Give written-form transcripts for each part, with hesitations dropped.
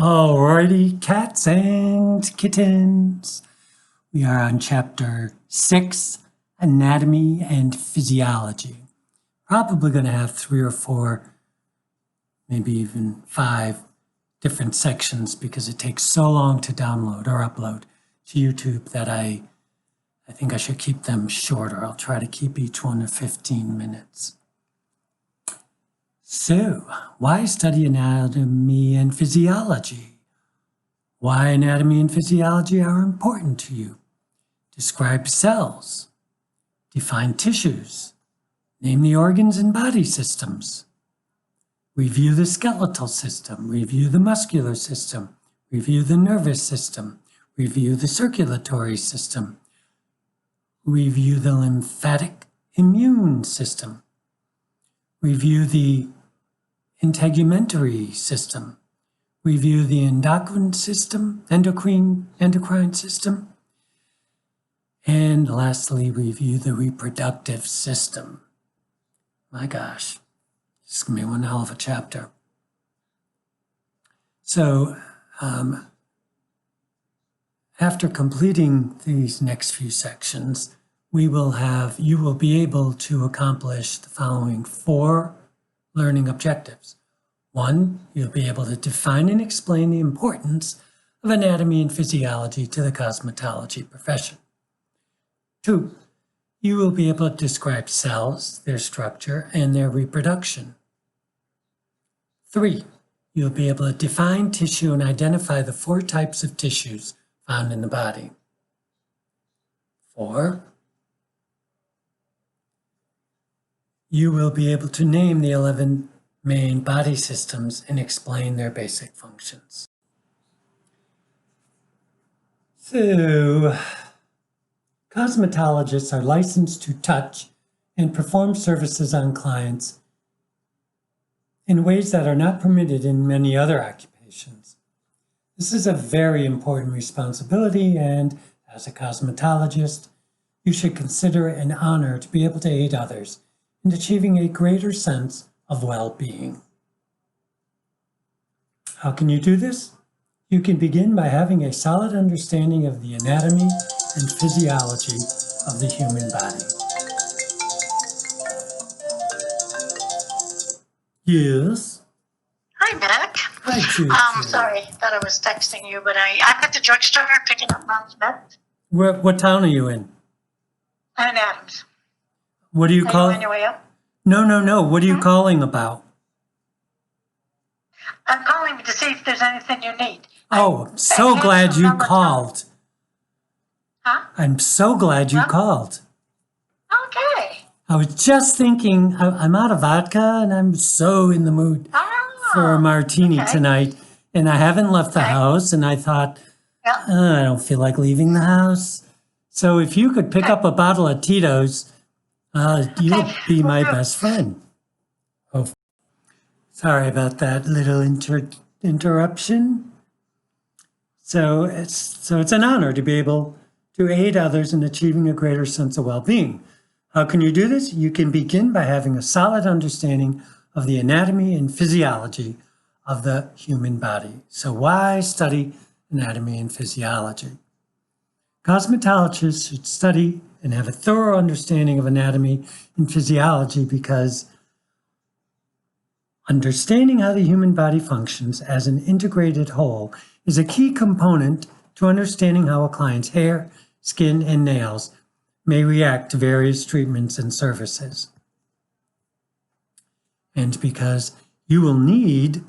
Alrighty, cats and kittens. We are on chapter 6, Anatomy and Physiology. Probably going to have 3 or 4, maybe even 5 different sections because it takes so long to download or upload to YouTube that I think I should keep them shorter. I'll try to keep each one to 15 minutes. So, why study anatomy and physiology? Why anatomy and physiology are important to you. Describe cells. Define tissues. Name the organs and body systems. Review the skeletal system. Review the muscular system. Review the nervous system. Review the circulatory system. Review the lymphatic immune system. Review the integumentary system. Review the endocrine system, endocrine system. And lastly, review the reproductive system. My gosh, this is going to be one hell of a chapter. So, after completing these next few sections, you will be able to accomplish the following 4 learning objectives. 1, you'll be able to define and explain the importance of anatomy and physiology to the cosmetology profession. 2, you will be able to describe cells, their structure, and their reproduction. 3, you'll be able to define tissue and identify the 4 types of tissues found in the body. 4, you will be able to name the 11 main body systems and explain their basic functions. So, cosmetologists are licensed to touch and perform services on clients in ways that are not permitted in many other occupations. This is a very important responsibility, and as a cosmetologist, you should consider it an honor to be able to aid others in achieving a greater sense of well-being. How can you do this? You can begin by having a solid understanding of the anatomy and physiology of the human body. Yes? Hi, Mac. Hi, Jude. Sorry, thought I was texting you, but I'm at the drugstore picking up Mom's meds. What town are you in? I'm in Adams. What do you Are call? you on your way up? No. What are you calling about? I'm calling to see if there's anything you need. Oh, so glad you called. Huh? I'm so glad you called. Okay. I was just thinking, I'm out of vodka and I'm so in the mood for a martini tonight. And I haven't left the house, and I thought, I don't feel like leaving the house. So if you could pick up a bottle of Tito's, you'll be my best friend. Oh, sorry about that little interruption. So it's an honor to be able to aid others in achieving a greater sense of well-being. How can you do this? You can begin by having a solid understanding of the anatomy and physiology of the human body. So why study anatomy and physiology? Cosmetologists should study and have a thorough understanding of anatomy and physiology because understanding how the human body functions as an integrated whole is a key component to understanding how a client's hair, skin, and nails may react to various treatments and services. And because you will need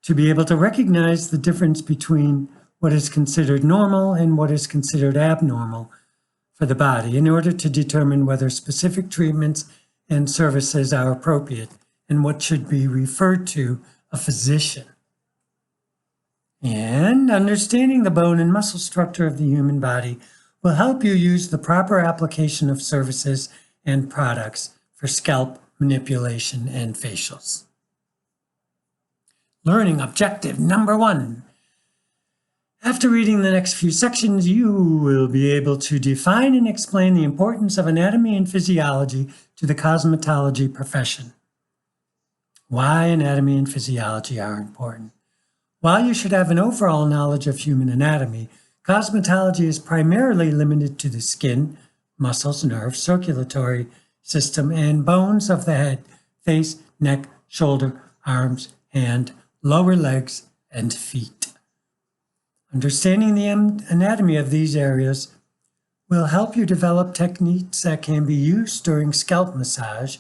to be able to recognize the difference between what is considered normal and what is considered abnormal for the body in order to determine whether specific treatments and services are appropriate and what should be referred to a physician. And understanding the bone and muscle structure of the human body will help you use the proper application of services and products for scalp manipulation and facials. Learning objective number 1. After reading the next few sections, you will be able to define and explain the importance of anatomy and physiology to the cosmetology profession. Why anatomy and physiology are important. While you should have an overall knowledge of human anatomy, cosmetology is primarily limited to the skin, muscles, nerves, circulatory system, and bones of the head, face, neck, shoulder, arms, hand, lower legs, and feet. Understanding the anatomy of these areas will help you develop techniques that can be used during scalp massage,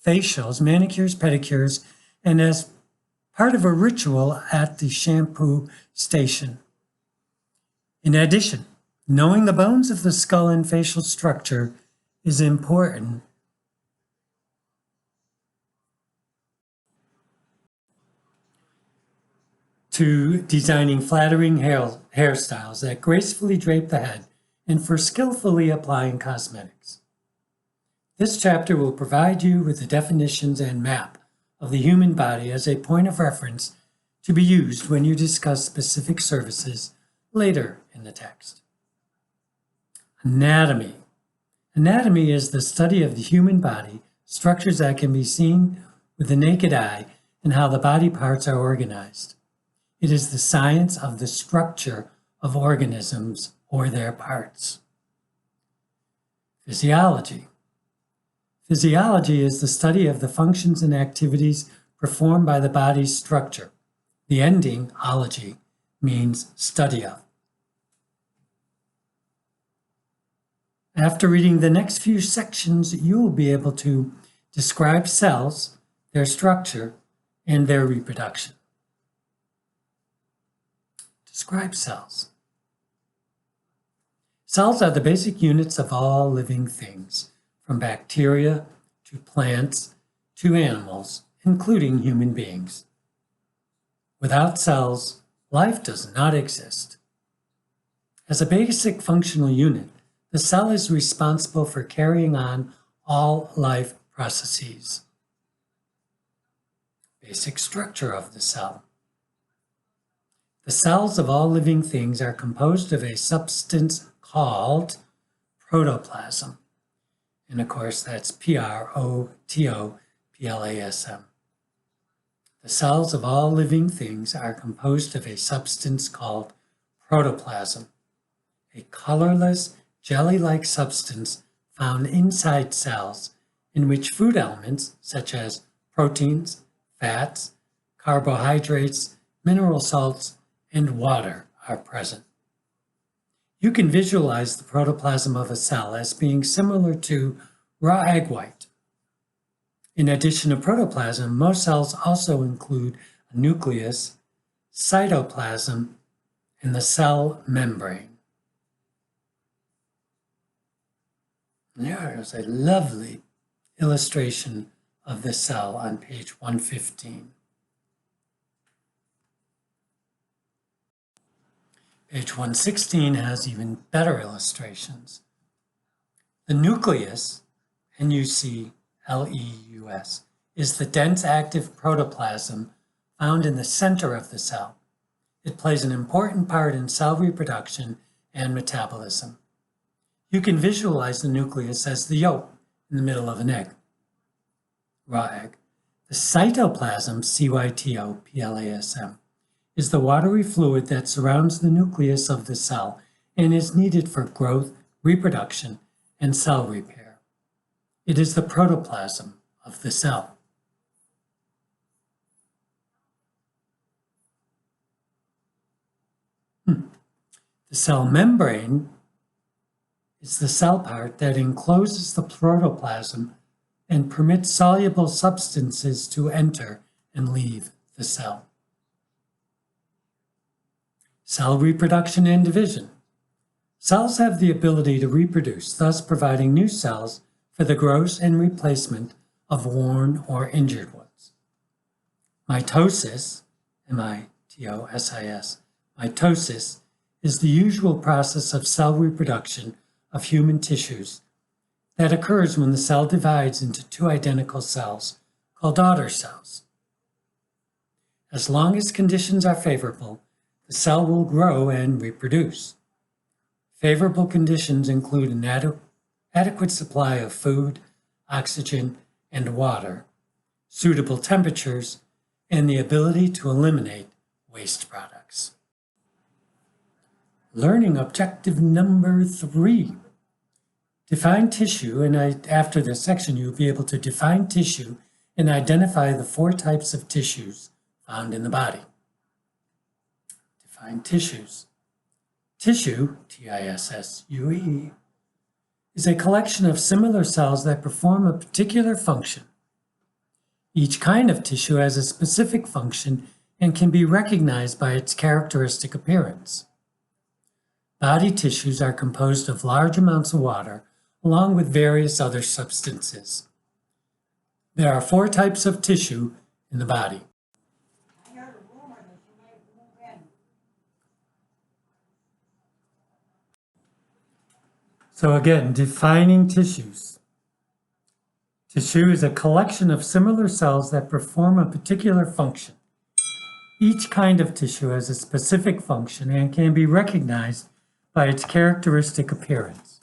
facials, manicures, pedicures, and as part of a ritual at the shampoo station. In addition, knowing the bones of the skull and facial structure is important to designing flattering hairstyles that gracefully drape the head and for skillfully applying cosmetics. This chapter will provide you with the definitions and map of the human body as a point of reference to be used when you discuss specific services later in the text. Anatomy. Anatomy is the study of the human body, structures that can be seen with the naked eye, and how the body parts are organized. It is the science of the structure of organisms or their parts. Physiology. Physiology is the study of the functions and activities performed by the body's structure. The ending, ology, means study of. After reading the next few sections, you will be able to describe cells, their structure, and their reproduction. Describe cells. Cells are the basic units of all living things, from bacteria to plants to animals, including human beings. Without cells, life does not exist. As a basic functional unit, the cell is responsible for carrying on all life processes. Basic structure of the cell. The cells of all living things are composed of a substance called protoplasm. And of course, that's protoplasm. The cells of all living things are composed of a substance called protoplasm, a colorless, jelly-like substance found inside cells in which food elements such as proteins, fats, carbohydrates, mineral salts, and water are present. You can visualize the protoplasm of a cell as being similar to raw egg white. In addition to protoplasm, most cells also include a nucleus, cytoplasm, and the cell membrane. There is a lovely illustration of the cell on page 115. Page 116 has even better illustrations. The nucleus, N-U-C-L-E-U-S, is the dense active protoplasm found in the center of the cell. It plays an important part in cell reproduction and metabolism. You can visualize the nucleus as the yolk in the middle of an egg, raw egg. The cytoplasm, C-Y-T-O-P-L-A-S-M, is the watery fluid that surrounds the nucleus of the cell and is needed for growth, reproduction, and cell repair. It is the protoplasm of the cell. The cell membrane is the cell part that encloses the protoplasm and permits soluble substances to enter and leave the cell. Cell reproduction and division. Cells have the ability to reproduce, thus providing new cells for the growth and replacement of worn or injured ones. Mitosis, M-I-T-O-S-I-S, mitosis is the usual process of cell reproduction of human tissues that occurs when the cell divides into two identical cells called daughter cells. As long as conditions are favorable, the cell will grow and reproduce. Favorable conditions include an adequate supply of food, oxygen, and water, suitable temperatures, and the ability to eliminate waste products. Learning objective number 3. Define tissue, and after this section you'll be able to define tissue and identify the 4 types of tissues found in the body. Define tissues. Tissue, T-I-S-S-U-E, is a collection of similar cells that perform a particular function. Each kind of tissue has a specific function and can be recognized by its characteristic appearance. Body tissues are composed of large amounts of water along with various other substances. There are 4 types of tissue in the body. So again, defining tissues. Tissue is a collection of similar cells that perform a particular function. Each kind of tissue has a specific function and can be recognized by its characteristic appearance.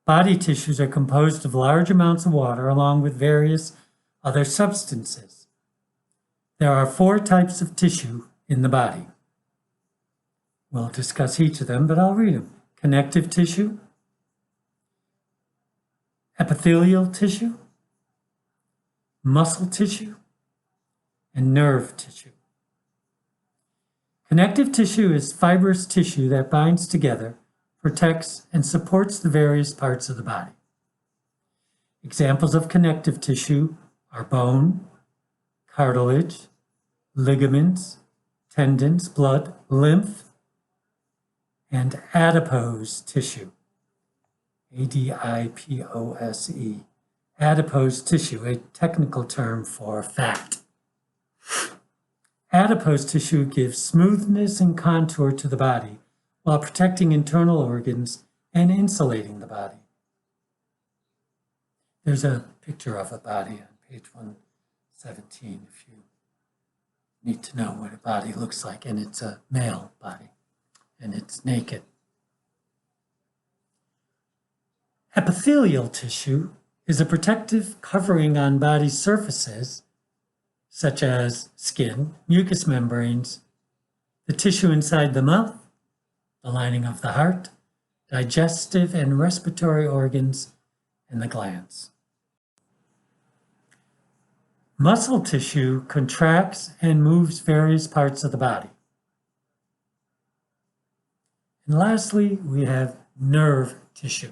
Body tissues are composed of large amounts of water along with various other substances. There are 4 types of tissue in the body. We'll discuss each of them, but I'll read them. Connective tissue, epithelial tissue, muscle tissue, and nerve tissue. Connective tissue is fibrous tissue that binds together, protects, and supports the various parts of the body. Examples of connective tissue are bone, cartilage, ligaments, tendons, blood, lymph, and adipose tissue, A-D-I-P-O-S-E. Adipose tissue, a technical term for fat. Adipose tissue gives smoothness and contour to the body while protecting internal organs and insulating the body. There's a picture of a body on page 117 if you need to know what a body looks like, and it's a male body, and it's naked. Epithelial tissue is a protective covering on body surfaces such as skin, mucous membranes, the tissue inside the mouth, the lining of the heart, digestive and respiratory organs, and the glands. Muscle tissue contracts and moves various parts of the body. And lastly, we have nerve tissue.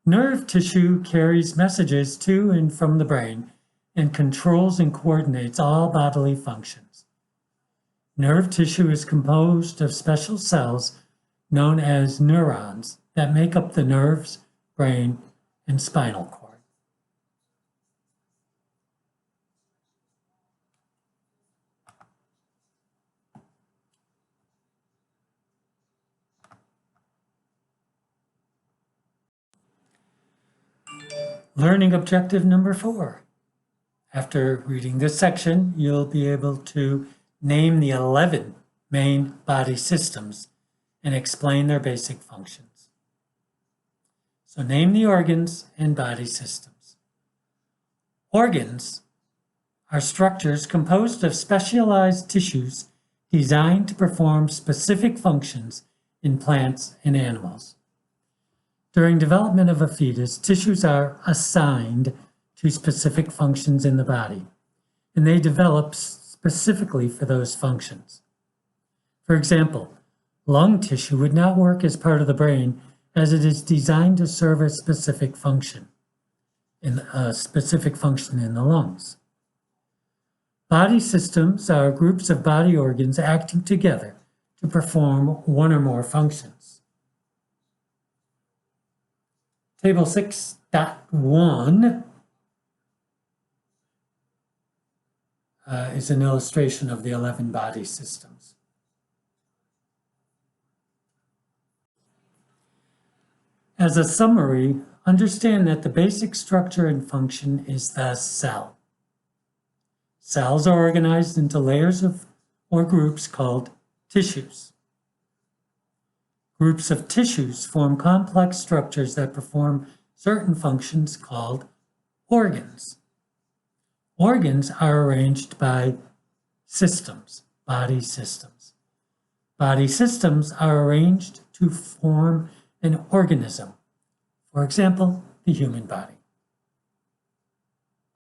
Nerve tissue carries messages to and from the brain and controls and coordinates all bodily functions. Nerve tissue is composed of special cells known as neurons that make up the nerves, brain, and spinal cord. Learning objective number 4. After reading this section, you'll be able to name the 11 main body systems and explain their basic functions. So name the organs and body systems. Organs are structures composed of specialized tissues designed to perform specific functions in plants and animals. During development of a fetus, tissues are assigned to specific functions in the body, and they develop specifically for those functions. For example, lung tissue would not work as part of the brain as it is designed to serve a specific function in the lungs. Body systems are groups of body organs acting together to perform one or more functions. Table 6.1 is an illustration of the 11 body systems. As a summary, understand that the basic structure and function is the cell. Cells are organized into layers or groups called tissues. Groups of tissues form complex structures that perform certain functions called organs. Organs are arranged by systems, body systems. Body systems are arranged to form an organism. For example, the human body.